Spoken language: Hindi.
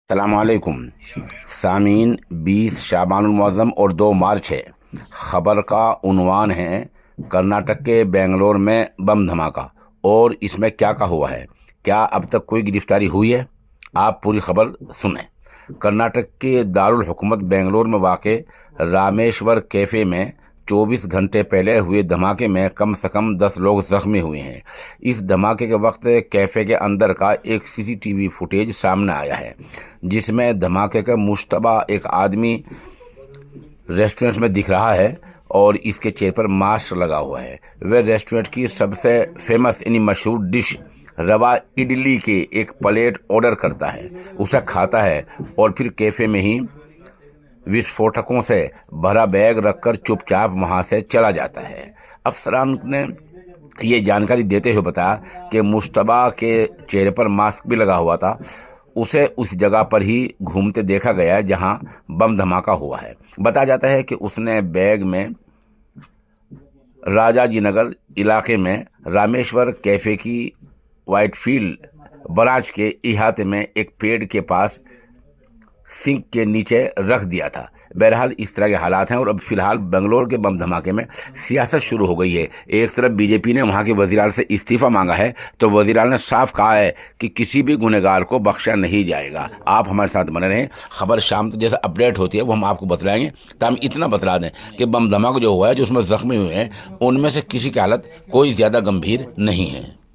अस्सलामुअलैकुम सामीन। 20 शाबानुल मुअज़्ज़म और 2 मार्च है। ख़बर का उन्वान है कर्नाटक के बेंगलोर में बम धमाका। और इसमें क्या हुआ है, क्या अब तक कोई गिरफ्तारी हुई है? आप पूरी खबर सुनें। कर्नाटक के दारुल हुकूमत बेंगलोर में वाक़े रामेश्वर कैफ़े में 24 घंटे पहले हुए धमाके में कम से कम 10 लोग ज़ख्मी हुए हैं। इस धमाके के वक्त कैफ़े के अंदर का एक सीसीटीवी फुटेज सामने आया है, जिसमें धमाके का मुश्तबा एक आदमी रेस्टोरेंट में दिख रहा है और इसके चेहरे पर मास्क लगा हुआ है। वह रेस्टोरेंट की सबसे फेमस यानी मशहूर डिश रवा इडली की एक प्लेट ऑर्डर करता है, उसे खाता है और फिर कैफ़े में ही विस्फोटकों से भरा बैग रखकर चुपचाप वहां से चला जाता है। अफसरान ने ये जानकारी देते हुए बताया कि मुश्तबा के चेहरे पर मास्क भी लगा हुआ था। उसे उस जगह पर ही घूमते देखा गया जहां बम धमाका हुआ है। बताया जाता है कि उसने बैग में राजाजीनगर इलाके में रामेश्वर कैफ़े की व्हाइटफील्ड ब्रांच के इहाते में एक पेड़ के पास सिंक के नीचे रख दिया था। बहरहाल इस तरह के हालात हैं और अब फिलहाल बेंगलोर के बम धमाके में सियासत शुरू हो गई है। एक तरफ बीजेपी ने वहां के वज़ीर-ए-आला से इस्तीफ़ा मांगा है, तो वज़ीर-ए-आला ने साफ कहा है कि किसी भी गुनहगार को बख्शा नहीं जाएगा। आप हमारे साथ बने रहें, खबर शाम तक जैसे अपडेट होती है वो हम आपको बतलाएंगे। तो हम इतना बतला दें कि बम धमाका जो हुआ है, जो उसमें ज़ख्मी हुए हैं, उनमें से किसी की हालत कोई ज़्यादा गंभीर नहीं है।